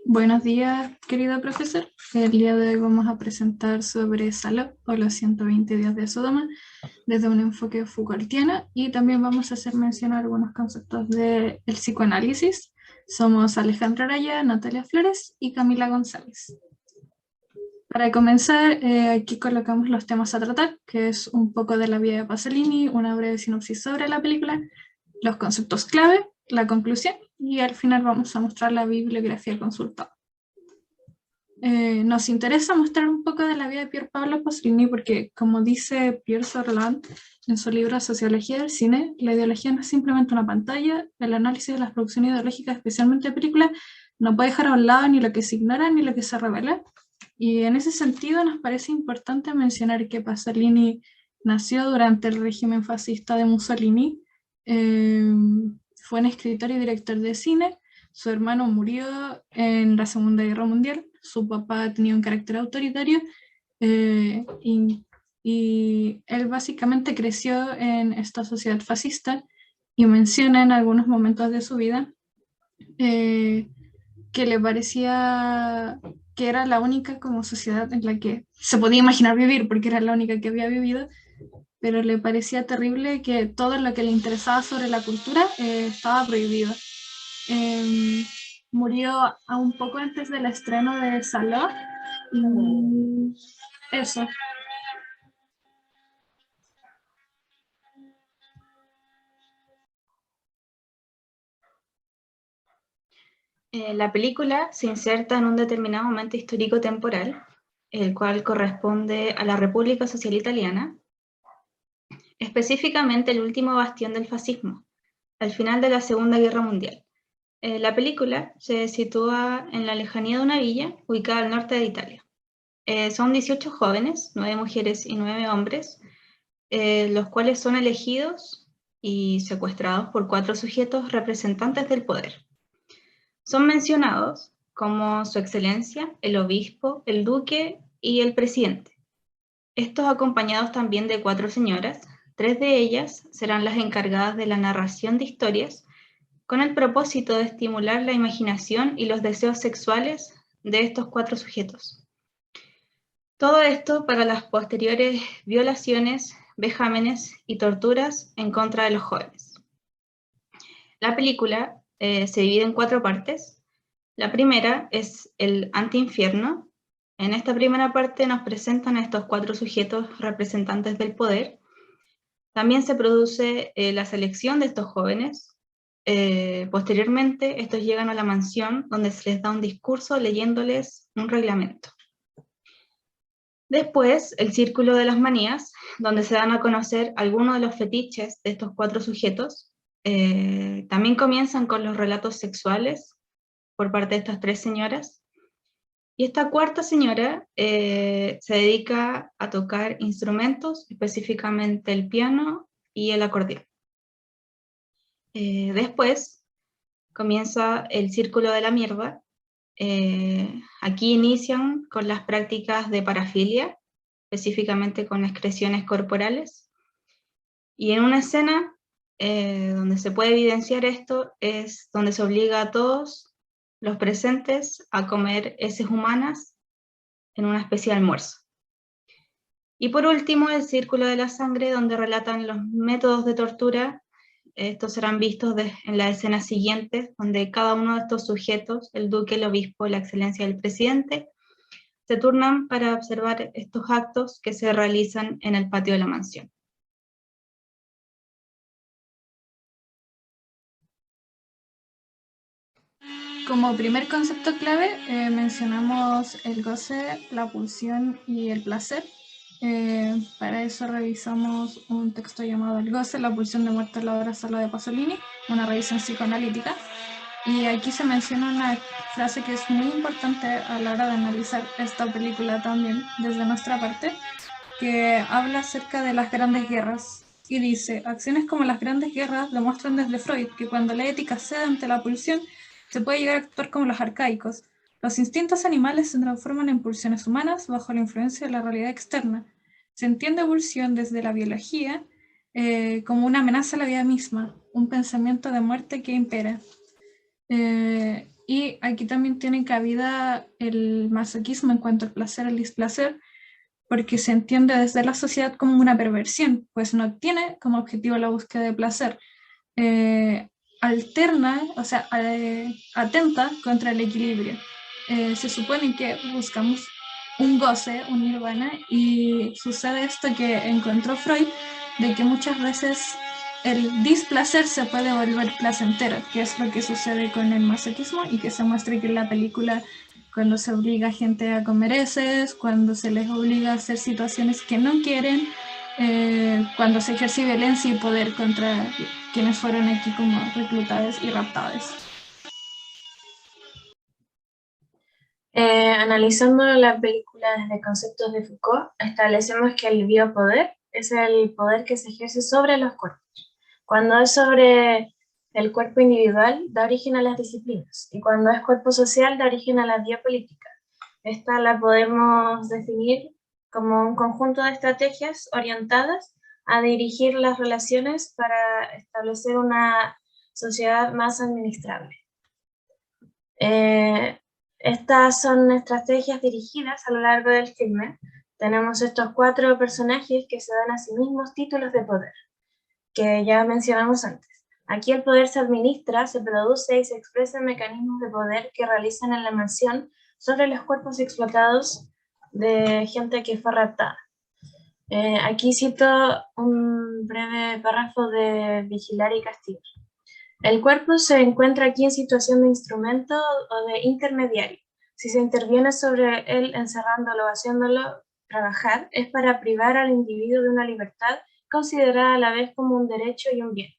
Buenos días, querido profesor. El día de hoy vamos a presentar sobre Saló o los 120 días de Sodoma desde un enfoque Foucaultiano y también vamos a hacer mención a algunos conceptos del psicoanálisis. Somos Alejandra Araya, Natalia Flores y Camila González. Para comenzar, aquí colocamos los temas a tratar, que es un poco de la vida de Pasolini, una breve sinopsis sobre la película, los conceptos clave, la conclusión y al final vamos a mostrar la bibliografía consultada. Nos interesa mostrar un poco de la vida de Pier Paolo Pasolini porque, como dice Pierre Sorland en su libro Sociología del Cine, la ideología no es simplemente una pantalla. El análisis de las producciones ideológicas, especialmente de películas, no puede dejar a un lado ni lo que se ignora ni lo que se revela. Y en ese sentido nos parece importante mencionar que Pasolini nació durante el régimen fascista de Mussolini, eh, fue un escritor y director de cine. Su hermano murió en la Segunda Guerra Mundial, su papá tenía un carácter autoritario, eh, y, y él básicamente creció en esta sociedad fascista y menciona en algunos momentos de su vida eh, que le parecía que era la única como sociedad en la que se podía imaginar vivir, porque era la única que había vivido, pero le parecía terrible que todo lo que le interesaba sobre la cultura estaba prohibido. Eh, Murió a un poco antes del estreno de Saló. Y eso. La película se inserta en un determinado momento histórico temporal, el cual corresponde a la República Social Italiana, específicamente el último bastión del fascismo, al final de la Segunda Guerra Mundial. La película se sitúa en la lejanía de una villa ubicada al norte de Italia. Son 18 jóvenes, 9 mujeres y 9 hombres, los cuales son elegidos y secuestrados por 4 sujetos representantes del poder. Son mencionados como Su Excelencia, el Obispo, el Duque y el Presidente. Estos acompañados también de 4 señoras, 3 de ellas serán las encargadas de la narración de historias con el propósito de estimular la imaginación y los deseos sexuales de estos 4 sujetos. Todo esto para las posteriores violaciones, vejámenes y torturas en contra de los jóvenes. La película se divide en 4 partes. La primera es el antiinfierno. En esta primera parte nos presentan a estos 4 sujetos representantes del poder. También se produce la selección de estos jóvenes. Posteriormente, estos llegan a la mansión donde se les da un discurso leyéndoles un reglamento. Después, el Círculo de las Manías, donde se dan a conocer algunos de los fetiches de estos 4 sujetos. También comienzan con los relatos sexuales por parte de estas 3 señoras. Y esta cuarta señora se dedica a tocar instrumentos, específicamente el piano y el acordeón. Después comienza el Círculo de la Mierda. Aquí inician con las prácticas de parafilia, específicamente con expresiones corporales. Y en una escena donde se puede evidenciar esto es donde se obliga a todos los presentes a comer heces humanas en una especie de almuerzo. Y por último, el Círculo de la Sangre, donde relatan los métodos de tortura. Estos serán vistos en la escena siguiente, donde cada uno de estos sujetos, el duque, el obispo, la excelencia del presidente, se turnan para observar estos actos que se realizan en el patio de la mansión. Como primer concepto clave, mencionamos el goce, la pulsión y el placer. Para eso revisamos un texto llamado El goce, la pulsión de muerte en la obra Sala de Pasolini, una revisión psicoanalítica. Y aquí se menciona una frase que es muy importante a la hora de analizar esta película también desde nuestra parte, que habla acerca de las grandes guerras y dice: acciones como las grandes guerras demuestran desde Freud que cuando la ética cede ante la pulsión, se puede llegar a actuar como los arcaicos. Los instintos animales se transforman en pulsiones humanas bajo la influencia de la realidad externa. Se entiende pulsión desde la biología como una amenaza a la vida misma, un pensamiento de muerte que impera. Y aquí también tiene cabida el masoquismo en cuanto al placer, el displacer, porque se entiende desde la sociedad como una perversión, pues no tiene como objetivo la búsqueda de placer. Alterna, o sea, atenta contra el equilibrio. Se supone que buscamos un goce, un nirvana, y sucede esto que encontró Freud, de que muchas veces el displacer se puede volver placentero, que es lo que sucede con el masoquismo y que se muestra que en la película cuando se obliga a gente a comer heces, cuando se les obliga a hacer situaciones que no quieren, cuando se ejerce violencia y poder contra quienes fueron aquí como reclutados y raptados. Analizando la película desde conceptos de Foucault, establecemos que el biopoder es el poder que se ejerce sobre los cuerpos. Cuando es sobre el cuerpo individual, da origen a las disciplinas, y cuando es cuerpo social, da origen a la biopolítica. Esta la podemos definir como un conjunto de estrategias orientadas a dirigir las relaciones para establecer una sociedad más administrable. Estas son estrategias dirigidas a lo largo del filme. Tenemos estos 4 personajes que se dan a sí mismos títulos de poder, que ya mencionamos antes. Aquí el poder se administra, se produce y se expresa en mecanismos de poder que realizan en la mansión sobre los cuerpos explotados de gente que fue raptada. Aquí cito un breve párrafo de Vigilar y Castigar. El cuerpo se encuentra aquí en situación de instrumento o de intermediario. Si se interviene sobre él encerrándolo o haciéndolo trabajar, es para privar al individuo de una libertad considerada a la vez como un derecho y un bien.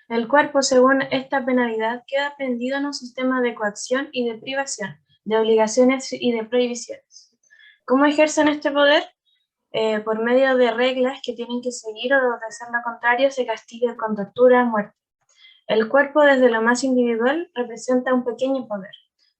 El cuerpo, según esta penalidad, queda pendido en un sistema de coacción y de privación, de obligaciones y de prohibiciones. ¿Cómo ejercen este poder? Por medio de reglas que tienen que seguir o de ser lo contrario se castiga con tortura, muerte. El cuerpo desde lo más individual representa un pequeño poder.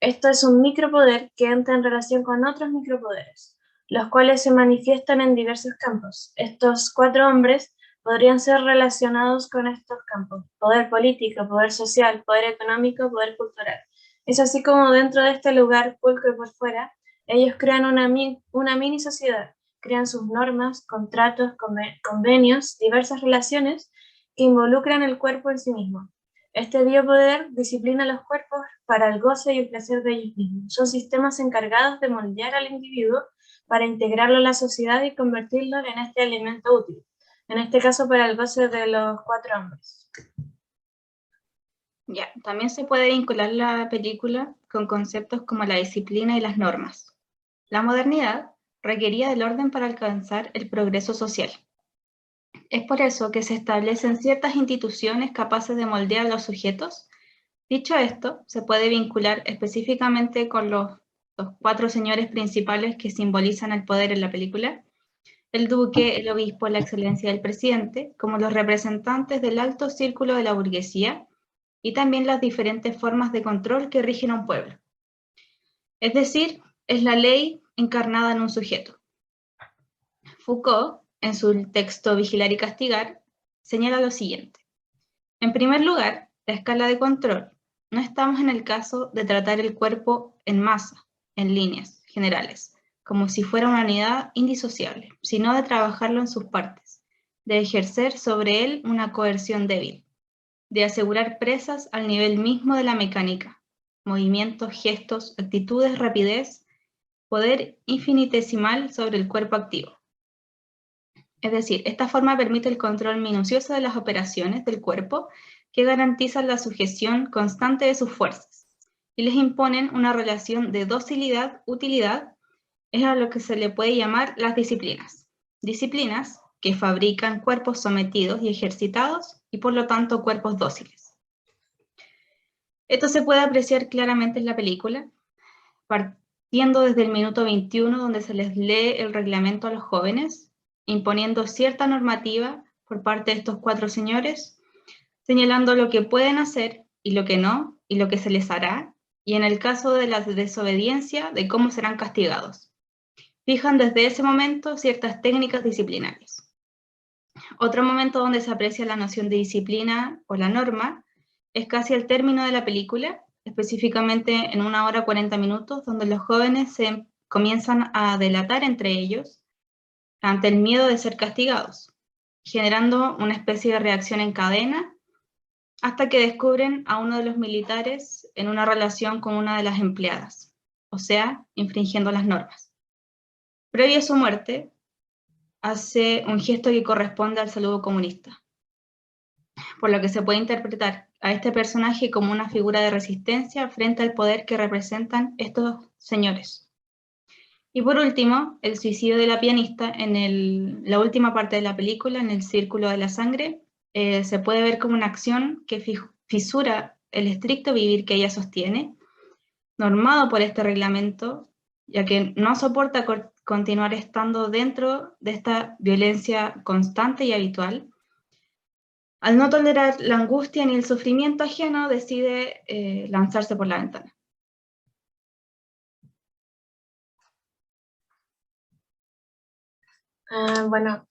Esto es un micropoder que entra en relación con otros micropoderes, los cuales se manifiestan en diversos campos. Estos 4 hombres podrían ser relacionados con estos campos: poder político, poder social, poder económico, poder cultural. Es así como dentro de este lugar pulcro por fuera, ellos crean una mini sociedad, crean sus normas, contratos, convenios, diversas relaciones que involucran el cuerpo en sí mismo. Este biopoder disciplina los cuerpos para el goce y el placer de ellos mismos. Son sistemas encargados de moldear al individuo para integrarlo en la sociedad y convertirlo en este elemento útil, en este caso para el goce de los 4 hombres. Ya, también se puede vincular la película con conceptos como la disciplina y las normas. La modernidad requería del orden para alcanzar el progreso social. Es por eso que se establecen ciertas instituciones capaces de moldear a los sujetos. Dicho esto, se puede vincular específicamente con los 4 señores principales que simbolizan el poder en la película: el duque, el obispo, la excelencia del presidente, como los representantes del alto círculo de la burguesía, y también las diferentes formas de control que rigen a un pueblo. Es decir, es la ley encarnada en un sujeto. Foucault, en su texto Vigilar y Castigar, señala lo siguiente. En primer lugar, la escala de control. No estamos en el caso de tratar el cuerpo en masa, en líneas generales, como si fuera una unidad indisociable, sino de trabajarlo en sus partes, de ejercer sobre él una coerción débil, de asegurar presas al nivel mismo de la mecánica, movimientos, gestos, actitudes, rapidez, poder infinitesimal sobre el cuerpo activo. Es decir, esta forma permite el control minucioso de las operaciones del cuerpo que garantizan la sujeción constante de sus fuerzas y les imponen una relación de docilidad-utilidad. Es a lo que se le puede llamar las disciplinas. Disciplinas que fabrican cuerpos sometidos y ejercitados y por lo tanto cuerpos dóciles. Esto se puede apreciar claramente en la película, partiendo desde el minuto 21, donde se les lee el reglamento a los jóvenes, imponiendo cierta normativa por parte de estos 4 señores, señalando lo que pueden hacer y lo que no, y lo que se les hará, y en el caso de la desobediencia, de cómo serán castigados. Fijan desde ese momento ciertas técnicas disciplinarias. Otro momento donde se aprecia la noción de disciplina o la norma es casi al término de la película, específicamente en 1 hora 40 minutos, donde los jóvenes se comienzan a delatar entre ellos ante el miedo de ser castigados, generando una especie de reacción en cadena, hasta que descubren a uno de los militares en una relación con una de las empleadas, o sea, infringiendo las normas. Previo a su muerte, hace un gesto que corresponde al saludo comunista, por lo que se puede interpretar a este personaje como una figura de resistencia frente al poder que representan estos señores. Y por último, el suicidio de la pianista en la última parte de la película, en el Círculo de la Sangre, se puede ver como una acción que fisura el estricto vivir que ella sostiene, normado por este reglamento, ya que no soporta continuar estando dentro de esta violencia constante y habitual. Al no tolerar la angustia ni el sufrimiento ajeno, decide lanzarse por la ventana. Bueno,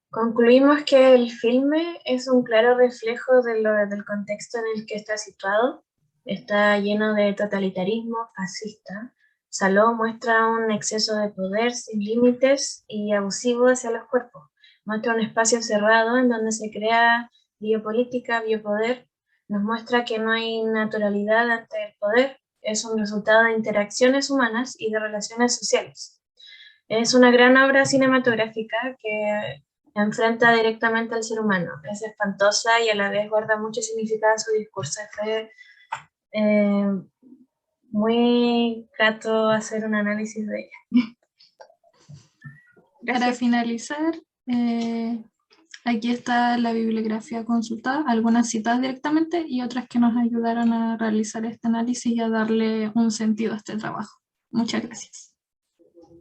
concluimos que el filme es un claro reflejo del contexto en el que está situado. Está lleno de totalitarismo fascista. Saló muestra un exceso de poder sin límites y abusivo hacia los cuerpos. Muestra un espacio cerrado en donde se crea biopolítica, biopoder. Nos muestra que no hay naturalidad ante el poder. Es un resultado de interacciones humanas y de relaciones sociales. Es una gran obra cinematográfica que enfrenta directamente al ser humano. Es espantosa y a la vez guarda mucho significado en su discurso. Fue muy grato hacer un análisis de ella. Para finalizar, aquí está la bibliografía consultada, algunas citadas directamente y otras que nos ayudaron a realizar este análisis y a darle un sentido a este trabajo. Muchas gracias.